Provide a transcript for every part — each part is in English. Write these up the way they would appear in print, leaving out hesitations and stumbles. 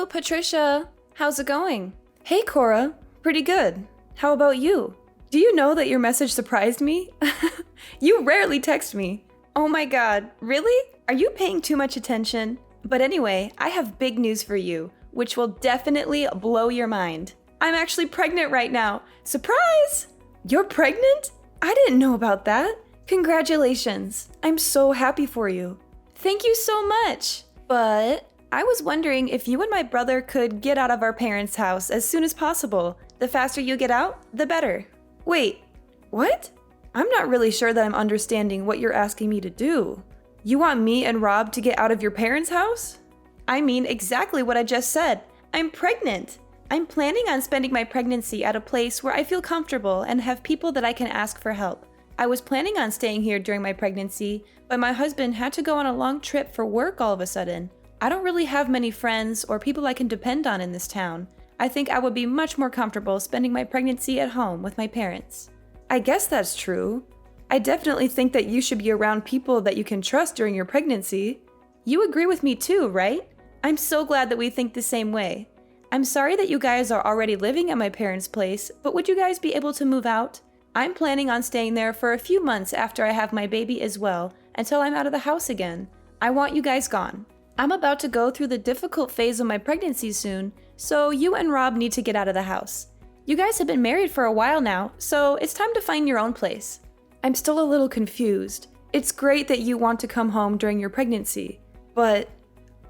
Patricia. How's it going? Hey, Cora. Pretty good. How about you? Do you know that your message surprised me? You rarely text me. Oh my god, really? Are you paying too much attention? But anyway, I have big news for you, which will definitely blow your mind. I'm actually pregnant right now. Surprise! You're pregnant? I didn't know about that. Congratulations. I'm so happy for you. Thank you so much. But I was wondering if you and my brother could get out of our parents' house as soon as possible. The faster you get out, the better. Wait, what? I'm not really sure that I'm understanding what you're asking me to do. You want me and Rob to get out of your parents' house? I mean exactly what I just said. I'm pregnant. I'm planning on spending my pregnancy at a place where I feel comfortable and have people that I can ask for help. I was planning on staying here during my pregnancy, but my husband had to go on a long trip for work all of a sudden. I don't really have many friends or people I can depend on in this town. I think I would be much more comfortable spending my pregnancy at home with my parents. I guess that's true. I definitely think that you should be around people that you can trust during your pregnancy. You agree with me too, right? I'm so glad that we think the same way. I'm sorry that you guys are already living at my parents' place, but would you guys be able to move out? I'm planning on staying there for a few months after I have my baby as well, until I'm out of the house again. I want you guys gone. I'm about to go through the difficult phase of my pregnancy soon, so you and Rob need to get out of the house. You guys have been married for a while now, so it's time to find your own place. I'm still a little confused. It's great that you want to come home during your pregnancy, but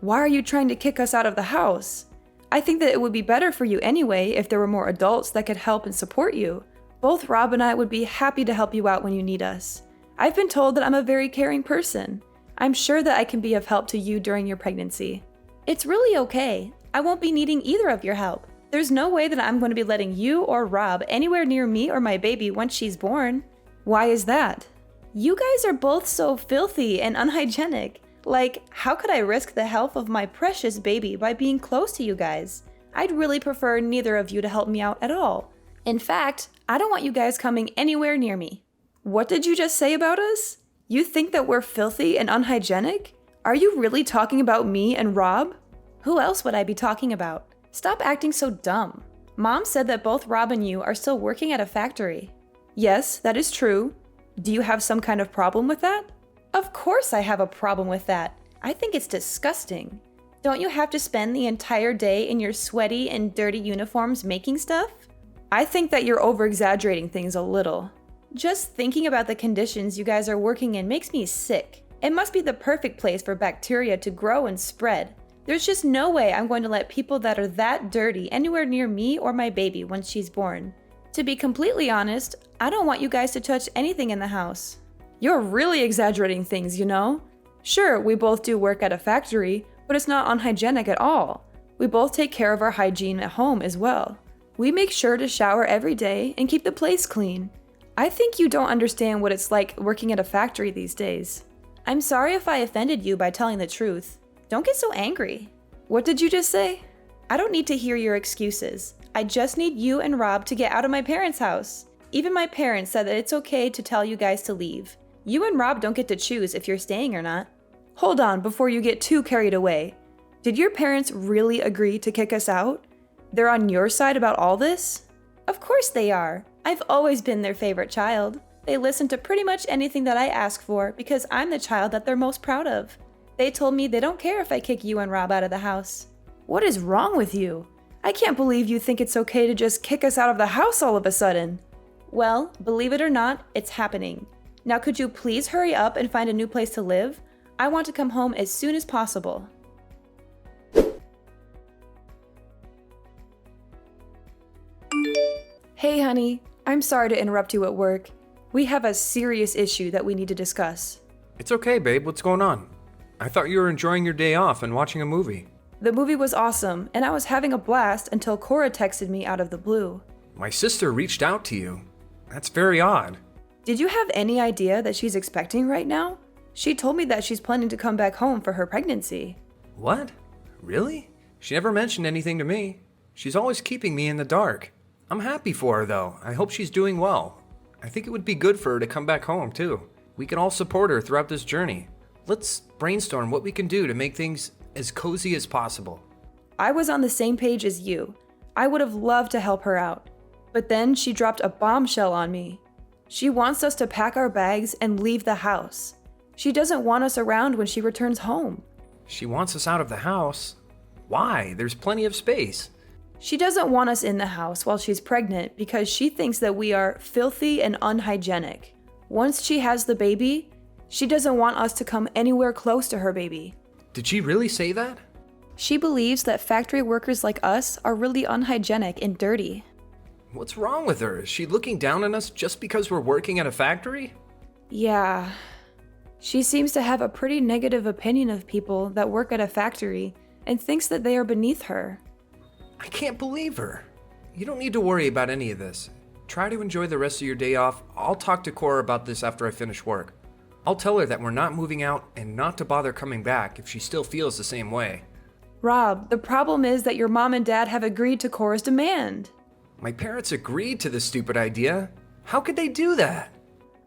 why are you trying to kick us out of the house? I think that it would be better for you anyway if there were more adults that could help and support you. Both Rob and I would be happy to help you out when you need us. I've been told that I'm a very caring person. I'm sure that I can be of help to you during your pregnancy. It's really okay. I won't be needing either of your help. There's no way that I'm going to be letting you or Rob anywhere near me or my baby once she's born. Why is that? You guys are both so filthy and unhygienic. Like, how could I risk the health of my precious baby by being close to you guys? I'd really prefer neither of you to help me out at all. In fact, I don't want you guys coming anywhere near me. What did you just say about us? You think that we're filthy and unhygienic? Are you really talking about me and Rob? Who else would I be talking about? Stop acting so dumb. Mom said that both Rob and you are still working at a factory. Yes, that is true. Do you have some kind of problem with that? Of course I have a problem with that. I think it's disgusting. Don't you have to spend the entire day in your sweaty and dirty uniforms making stuff? I think that you're over-exaggerating things a little. Just thinking about the conditions you guys are working in makes me sick. It must be the perfect place for bacteria to grow and spread. There's just no way I'm going to let people that are that dirty anywhere near me or my baby once she's born. To be completely honest, I don't want you guys to touch anything in the house. You're really exaggerating things, you know? Sure, we both do work at a factory, but it's not unhygienic at all. We both take care of our hygiene at home as well. We make sure to shower every day and keep the place clean. I think you don't understand what it's like working at a factory these days. I'm sorry if I offended you by telling the truth. Don't get so angry. What did you just say? I don't need to hear your excuses. I just need you and Rob to get out of my parents' house. Even my parents said that it's okay to tell you guys to leave. You and Rob don't get to choose if you're staying or not. Hold on before you get too carried away. Did your parents really agree to kick us out? They're on your side about all this? Of course they are. I've always been their favorite child. They listen to pretty much anything that I ask for because I'm the child that they're most proud of. They told me they don't care if I kick you and Rob out of the house. What is wrong with you? I can't believe you think it's okay to just kick us out of the house all of a sudden. Well, believe it or not, it's happening. Now could you please hurry up and find a new place to live? I want to come home as soon as possible. Hey honey, I'm sorry to interrupt you at work. We have a serious issue that we need to discuss. It's okay, babe. What's going on? I thought you were enjoying your day off and watching a movie. The movie was awesome, and I was having a blast until Cora texted me out of the blue. My sister reached out to you. That's very odd. Did you have any idea that she's expecting right now? She told me that she's planning to come back home for her pregnancy. What? Really? She never mentioned anything to me. She's always keeping me in the dark. I'm happy for her, though. I hope she's doing well. I think it would be good for her to come back home, too. We can all support her throughout this journey. Let's brainstorm what we can do to make things as cozy as possible. I was on the same page as you. I would have loved to help her out. But then she dropped a bombshell on me. She wants us to pack our bags and leave the house. She doesn't want us around when she returns home. She wants us out of the house? Why? There's plenty of space. She doesn't want us in the house while she's pregnant because she thinks that we are filthy and unhygienic. Once she has the baby, she doesn't want us to come anywhere close to her baby. Did she really say that? She believes that factory workers like us are really unhygienic and dirty. What's wrong with her? Is she looking down on us just because we're working at a factory? Yeah. She seems to have a pretty negative opinion of people that work at a factory and thinks that they are beneath her. I can't believe her. You don't need to worry about any of this. Try to enjoy the rest of your day off. I'll talk to Cora about this after I finish work. I'll tell her that we're not moving out and not to bother coming back if she still feels the same way. Rob, the problem is that your mom and dad have agreed to Cora's demand. My parents agreed to this stupid idea. How could they do that?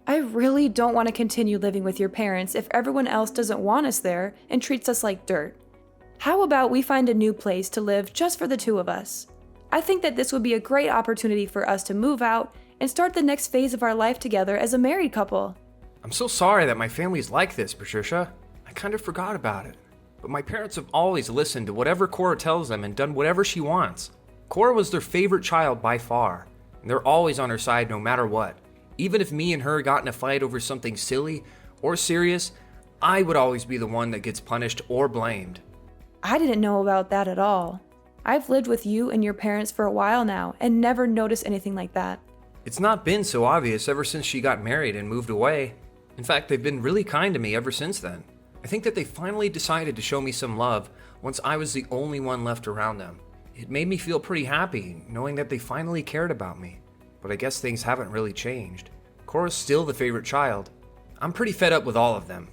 I really don't want to continue living with your parents if everyone else doesn't want us there and treats us like dirt. How about we find a new place to live just for the two of us? I think that this would be a great opportunity for us to move out and start the next phase of our life together as a married couple. I'm so sorry that my family's like this, Patricia. I kind of forgot about it. But my parents have always listened to whatever Cora tells them and done whatever she wants. Cora was their favorite child by far, and they're always on her side no matter what. Even if me and her got in a fight over something silly or serious, I would always be the one that gets punished or blamed. I didn't know about that at all. I've lived with you and your parents for a while now and never noticed anything like that. It's not been so obvious ever since she got married and moved away. In fact, they've been really kind to me ever since then. I think that they finally decided to show me some love once I was the only one left around them. It made me feel pretty happy knowing that they finally cared about me. But I guess things haven't really changed. Cora's still the favorite child. I'm pretty fed up with all of them.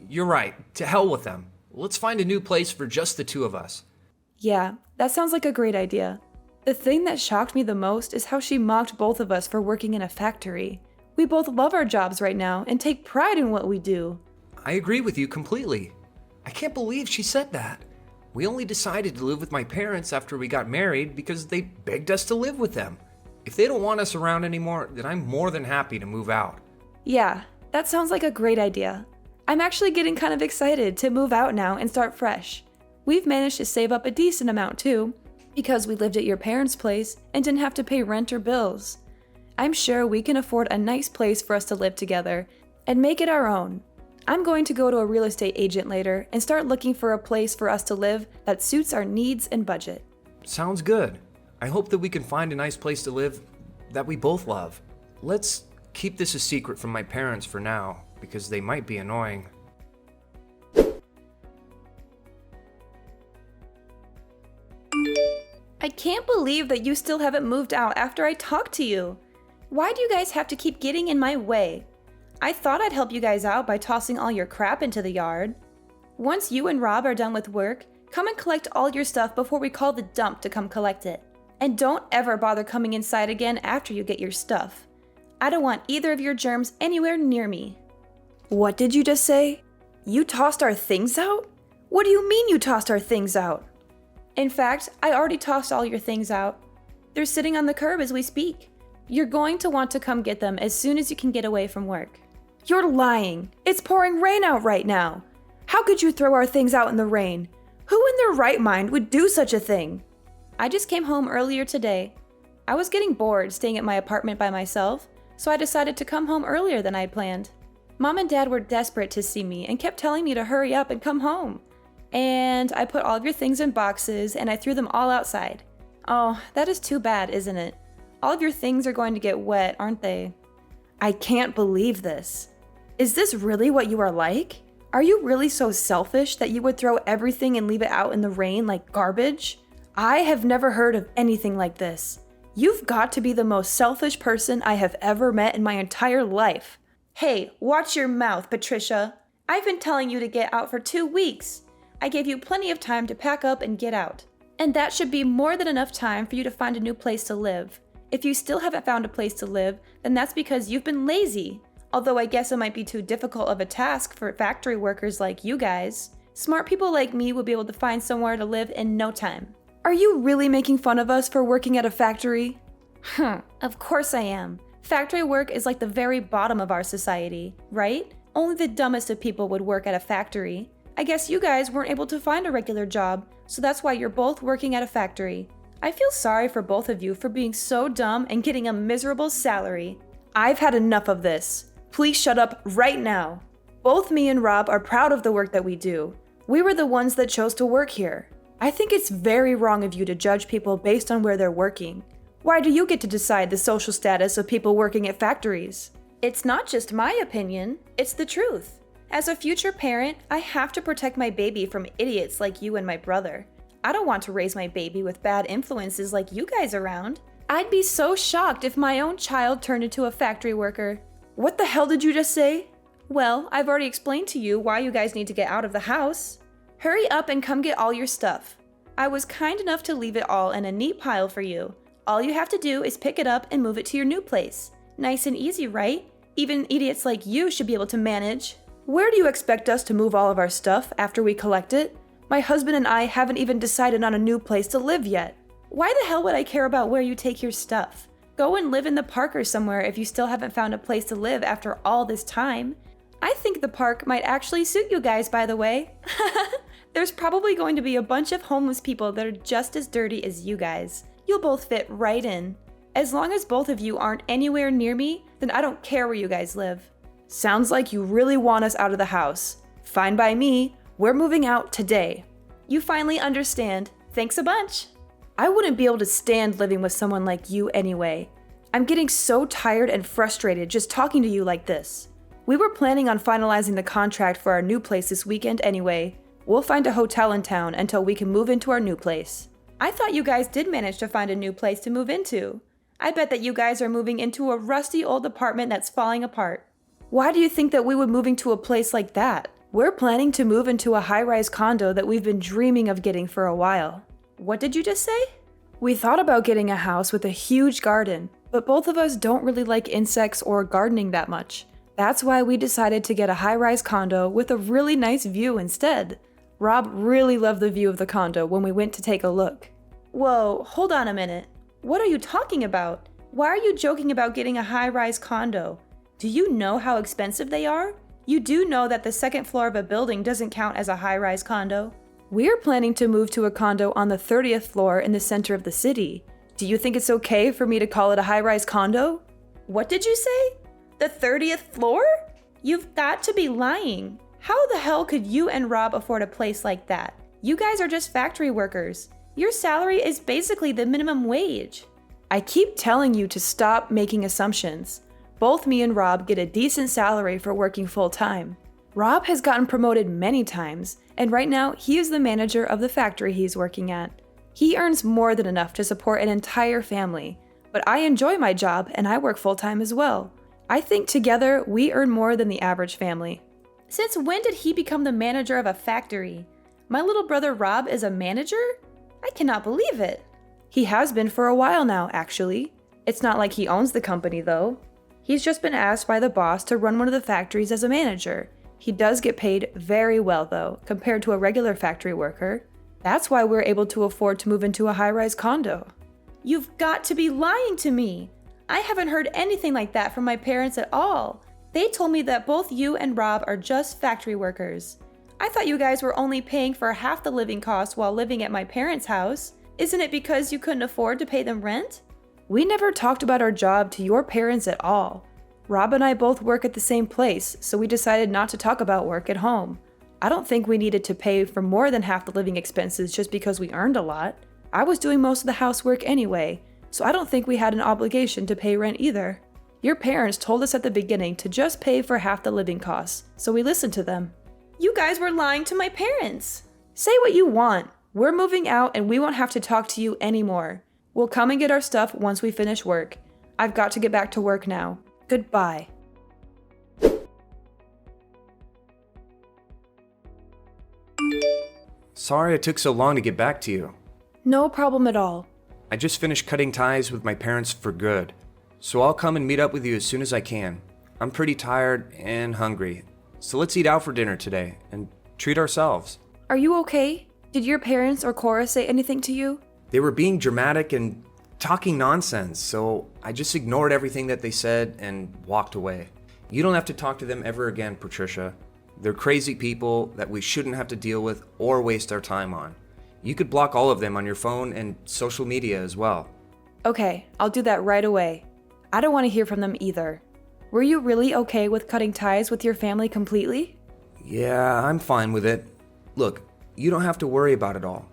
You're right, to hell with them. Let's find a new place for just the two of us. Yeah, that sounds like a great idea. The thing that shocked me the most is how she mocked both of us for working in a factory. We both love our jobs right now and take pride in what we do. I agree with you completely. I can't believe she said that. We only decided to live with my parents after we got married because they begged us to live with them. If they don't want us around anymore, then I'm more than happy to move out. Yeah, that sounds like a great idea. I'm actually getting kind of excited to move out now and start fresh. We've managed to save up a decent amount too, because we lived at your parents' place and didn't have to pay rent or bills. I'm sure we can afford a nice place for us to live together and make it our own. I'm going to go to a real estate agent later and start looking for a place for us to live that suits our needs and budget. Sounds good. I hope that we can find a nice place to live that we both love. Let's keep this a secret from my parents for now, because they might be annoying. I can't believe that you still haven't moved out after I talked to you. Why do you guys have to keep getting in my way? I thought I'd help you guys out by tossing all your crap into the yard. Once you and Rob are done with work, come and collect all your stuff before we call the dump to come collect it. And don't ever bother coming inside again after you get your stuff. I don't want either of your germs anywhere near me. What did you just say? You tossed our things out? What do you mean you tossed our things out? In fact, I already tossed all your things out. They're sitting on the curb as we speak. You're going to want to come get them as soon as you can get away from work. You're lying. It's pouring rain out right now. How could you throw our things out in the rain? Who in their right mind would do such a thing? I just came home earlier today. I was getting bored staying at my apartment by myself, so I decided to come home earlier than I had planned. Mom and Dad were desperate to see me and kept telling me to hurry up and come home. And I put all of your things in boxes and I threw them all outside. Oh, that is too bad, isn't it? All of your things are going to get wet, aren't they? I can't believe this. Is this really what you are like? Are you really so selfish that you would throw everything and leave it out in the rain like garbage? I have never heard of anything like this. You've got to be the most selfish person I have ever met in my entire life. Hey, watch your mouth, Patricia. I've been telling you to get out for 2 weeks. I gave you plenty of time to pack up and get out. And that should be more than enough time for you to find a new place to live. If you still haven't found a place to live, then that's because you've been lazy. Although I guess it might be too difficult of a task for factory workers like you guys. Smart people like me will be able to find somewhere to live in no time. Are you really making fun of us for working at a factory? Of course I am. Factory work is like the very bottom of our society, right? Only the dumbest of people would work at a factory. I guess you guys weren't able to find a regular job, so that's why you're both working at a factory. I feel sorry for both of you for being so dumb and getting a miserable salary. I've had enough of this. Please shut up right now. Both me and Rob are proud of the work that we do. We were the ones that chose to work here. I think it's very wrong of you to judge people based on where they're working. Why do you get to decide the social status of people working at factories? It's not just my opinion, it's the truth. As a future parent, I have to protect my baby from idiots like you and my brother. I don't want to raise my baby with bad influences like you guys around. I'd be so shocked if my own child turned into a factory worker. What the hell did you just say? Well, I've already explained to you why you guys need to get out of the house. Hurry up and come get all your stuff. I was kind enough to leave it all in a neat pile for you. All you have to do is pick it up and move it to your new place. Nice and easy, right? Even idiots like you should be able to manage. Where do you expect us to move all of our stuff after we collect it? My husband and I haven't even decided on a new place to live yet. Why the hell would I care about where you take your stuff? Go and live in the park or somewhere if you still haven't found a place to live after all this time. I think the park might actually suit you guys, by the way. There's probably going to be a bunch of homeless people that are just as dirty as you guys. You'll both fit right in. As long as both of you aren't anywhere near me, then I don't care where you guys live. Sounds like you really want us out of the house. Fine by me. We're moving out today. You finally understand. Thanks a bunch. I wouldn't be able to stand living with someone like you anyway. I'm getting so tired and frustrated just talking to you like this. We were planning on finalizing the contract for our new place this weekend anyway. We'll find a hotel in town until we can move into our new place. I thought you guys did manage to find a new place to move into. I bet that you guys are moving into a rusty old apartment that's falling apart. Why do you think that we would move into a place like that? We're planning to move into a high-rise condo that we've been dreaming of getting for a while. What did you just say? We thought about getting a house with a huge garden, but both of us don't really like insects or gardening that much. That's why we decided to get a high-rise condo with a really nice view instead. Rob really loved the view of the condo when we went to take a look. Whoa, hold on a minute. What are you talking about? Why are you joking about getting a high-rise condo? Do you know how expensive they are? You do know that the second floor of a building doesn't count as a high-rise condo. We're planning to move to a condo on the 30th floor in the center of the city. Do you think it's okay for me to call it a high-rise condo? What did you say? The 30th floor? You've got to be lying. How the hell could you and Rob afford a place like that? You guys are just factory workers. Your salary is basically the minimum wage. I keep telling you to stop making assumptions. Both me and Rob get a decent salary for working full-time. Rob has gotten promoted many times, and right now he is the manager of the factory he's working at. He earns more than enough to support an entire family, but I enjoy my job and I work full-time as well. I think together we earn more than the average family. Since when did he become the manager of a factory? My little brother Rob is a manager? I cannot believe it. He has been for a while now, actually. It's not like he owns the company, though. He's just been asked by the boss to run one of the factories as a manager. He does get paid very well, though, compared to a regular factory worker. That's why we're able to afford to move into a high-rise condo. You've got to be lying to me. I haven't heard anything like that from my parents at all. They told me that both you and Rob are just factory workers. I thought you guys were only paying for half the living costs while living at my parents' house. Isn't it because you couldn't afford to pay them rent? We never talked about our job to your parents at all. Rob and I both work at the same place, so we decided not to talk about work at home. I don't think we needed to pay for more than half the living expenses just because we earned a lot. I was doing most of the housework anyway, so I don't think we had an obligation to pay rent either. Your parents told us at the beginning to just pay for half the living costs, so we listened to them. You guys were lying to my parents. Say what you want. We're moving out and we won't have to talk to you anymore. We'll come and get our stuff once we finish work. I've got to get back to work now. Goodbye. Sorry it took so long to get back to you. No problem at all. I just finished cutting ties with my parents for good, so I'll come and meet up with you as soon as I can. I'm pretty tired and hungry, so let's eat out for dinner today and treat ourselves. Are you okay? Did your parents or Cora say anything to you? They were being dramatic and talking nonsense, so I just ignored everything that they said and walked away. You don't have to talk to them ever again, Patricia. They're crazy people that we shouldn't have to deal with or waste our time on. You could block all of them on your phone and social media as well. Okay, I'll do that right away. I don't want to hear from them either. Were you really okay with cutting ties with your family completely? Yeah, I'm fine with it. Look, you don't have to worry about it all.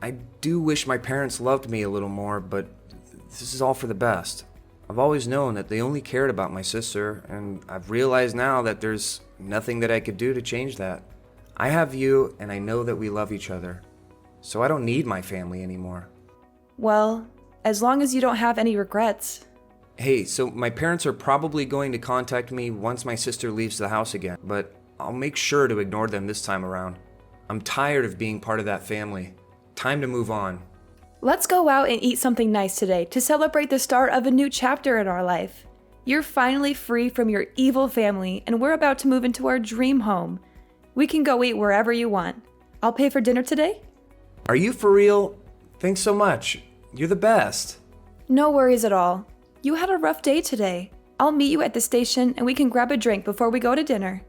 I do wish my parents loved me a little more, but this is all for the best. I've always known that they only cared about my sister, and I've realized now that there's nothing that I could do to change that. I have you, and I know that we love each other, so I don't need my family anymore. Well, as long as you don't have any regrets. Hey, so my parents are probably going to contact me once my sister leaves the house again, but I'll make sure to ignore them this time around. I'm tired of being part of that family. Time to move on. Let's go out and eat something nice today to celebrate the start of a new chapter in our life. You're finally free from your evil family, and we're about to move into our dream home. We can go eat wherever you want. I'll pay for dinner today? Are you for real? Thanks so much. You're the best. No worries at all. You had a rough day today. I'll meet you at the station and we can grab a drink before we go to dinner.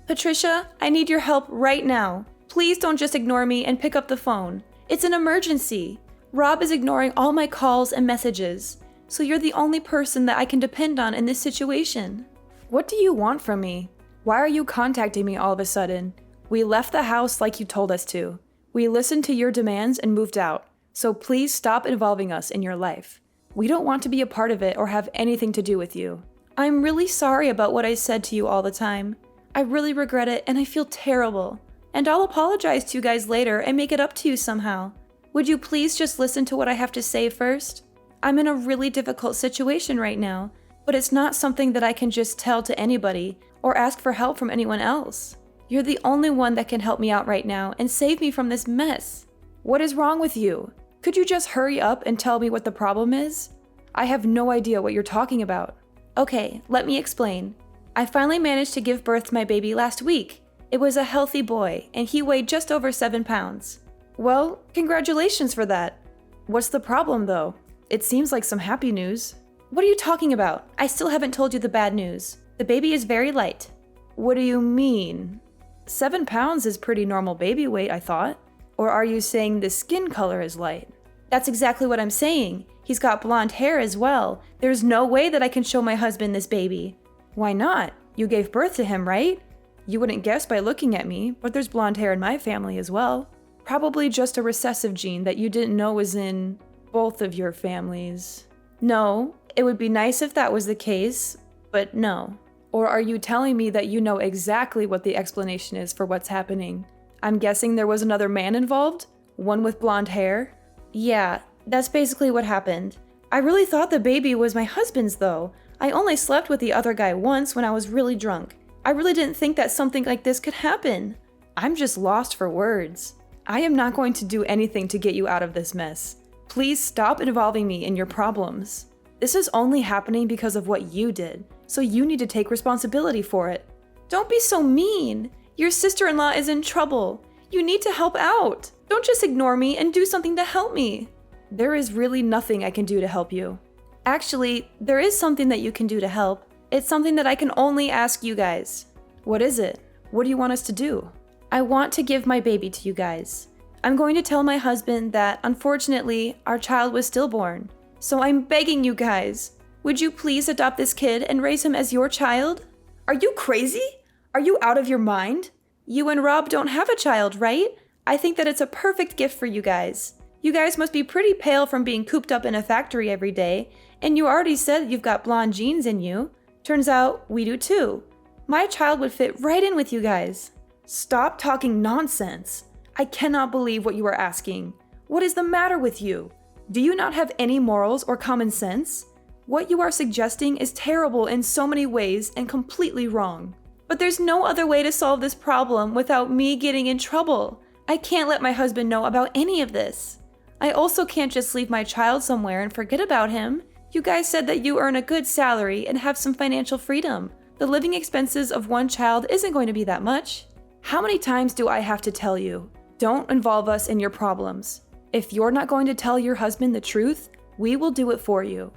Patricia, I need your help right now. Please don't just ignore me and pick up the phone. It's an emergency. Rob is ignoring all my calls and messages, so you're the only person that I can depend on in this situation. What do you want from me? Why are you contacting me all of a sudden? We left the house like you told us to. We listened to your demands and moved out, so please stop involving us in your life. We don't want to be a part of it or have anything to do with you. I'm really sorry about what I said to you all the time. I really regret it and I feel terrible. And I'll apologize to you guys later and make it up to you somehow. Would you please just listen to what I have to say first? I'm in a really difficult situation right now, but it's not something that I can just tell to anybody or ask for help from anyone else. You're the only one that can help me out right now and save me from this mess. What is wrong with you? Could you just hurry up and tell me what the problem is? I have no idea what you're talking about. Okay, let me explain. I finally managed to give birth to my baby last week. It was a healthy boy, and he weighed just over 7 pounds. Well, congratulations for that. What's the problem, though? It seems like some happy news. What are you talking about? I still haven't told you the bad news. The baby is very light. What do you mean? 7 pounds is pretty normal baby weight, I thought. Or are you saying the skin color is light? That's exactly what I'm saying. He's got blonde hair as well. There's no way that I can show my husband this baby. Why not? You gave birth to him, right? You wouldn't guess by looking at me, but there's blonde hair in my family as well. Probably just a recessive gene that you didn't know was in both of your families. No, it would be nice if that was the case, but no. Or are you telling me that you know exactly what the explanation is for what's happening? I'm guessing there was another man involved? One with blonde hair? Yeah, that's basically what happened. I really thought the baby was my husband's though. I only slept with the other guy once when I was really drunk. I really didn't think that something like this could happen. I'm just lost for words. I am not going to do anything to get you out of this mess. Please stop involving me in your problems. This is only happening because of what you did, so you need to take responsibility for it. Don't be so mean. Your sister-in-law is in trouble. You need to help out. Don't just ignore me and do something to help me. There is really nothing I can do to help you. Actually, there is something that you can do to help. It's something that I can only ask you guys. What is it? What do you want us to do? I want to give my baby to you guys. I'm going to tell my husband that, unfortunately, our child was stillborn. So I'm begging you guys, would you please adopt this kid and raise him as your child? Are you crazy? Are you out of your mind? You and Rob don't have a child, right? I think that it's a perfect gift for you guys. You guys must be pretty pale from being cooped up in a factory every day, and you already said you've got blonde genes in you. Turns out we do too. My child would fit right in with you guys. Stop talking nonsense. I cannot believe what you are asking. What is the matter with you? Do you not have any morals or common sense? What you are suggesting is terrible in so many ways and completely wrong. But there's no other way to solve this problem without me getting in trouble. I can't let my husband know about any of this. I also can't just leave my child somewhere and forget about him. You guys said that you earn a good salary and have some financial freedom. The living expenses of one child isn't going to be that much. How many times do I have to tell you? Don't involve us in your problems. If you're not going to tell your husband the truth, we will do it for you.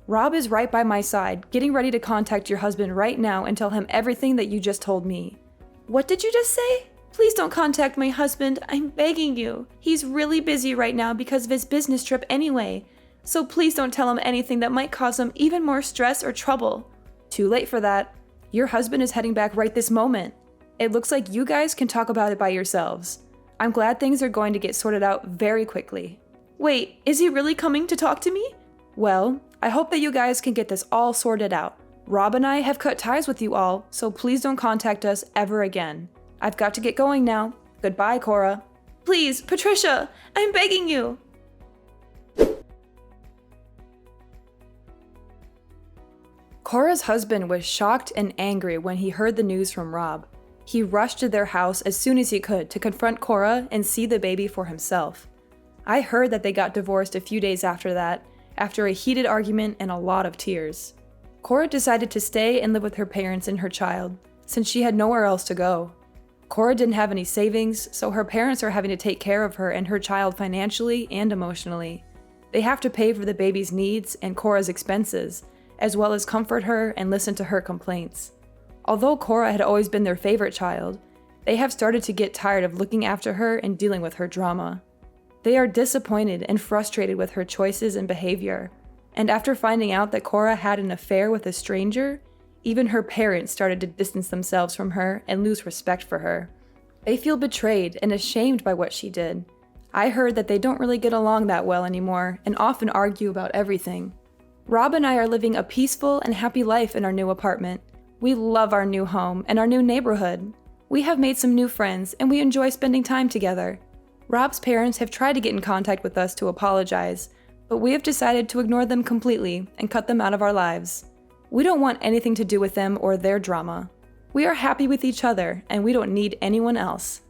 Rob is right by my side, getting ready to contact your husband right now and tell him everything that you just told me. What did you just say? Please don't contact my husband, I'm begging you. He's really busy right now because of his business trip anyway. So please don't tell him anything that might cause him even more stress or trouble. Too late for that. Your husband is heading back right this moment. It looks like you guys can talk about it by yourselves. I'm glad things are going to get sorted out very quickly. Wait, is he really coming to talk to me? Well, I hope that you guys can get this all sorted out. Rob and I have cut ties with you all, so please don't contact us ever again. I've got to get going now. Goodbye, Cora. Please, Patricia, I'm begging you. Cora's husband was shocked and angry when he heard the news from Rob. He rushed to their house as soon as he could to confront Cora and see the baby for himself. I heard that they got divorced a few days after that, after a heated argument and a lot of tears. Cora decided to stay and live with her parents and her child, since she had nowhere else to go. Cora didn't have any savings, so her parents are having to take care of her and her child financially and emotionally. They have to pay for the baby's needs and Cora's expenses, as well as comfort her and listen to her complaints. Although Cora had always been their favorite child, they have started to get tired of looking after her and dealing with her drama. They are disappointed and frustrated with her choices and behavior, and after finding out that Cora had an affair with a stranger, even her parents started to distance themselves from her and lose respect for her. They feel betrayed and ashamed by what she did. I heard that they don't really get along that well anymore and often argue about everything. Rob and I are living a peaceful and happy life in our new apartment. We love our new home and our new neighborhood. We have made some new friends and we enjoy spending time together. Rob's parents have tried to get in contact with us to apologize, but we have decided to ignore them completely and cut them out of our lives. We don't want anything to do with them or their drama. We are happy with each other and we don't need anyone else.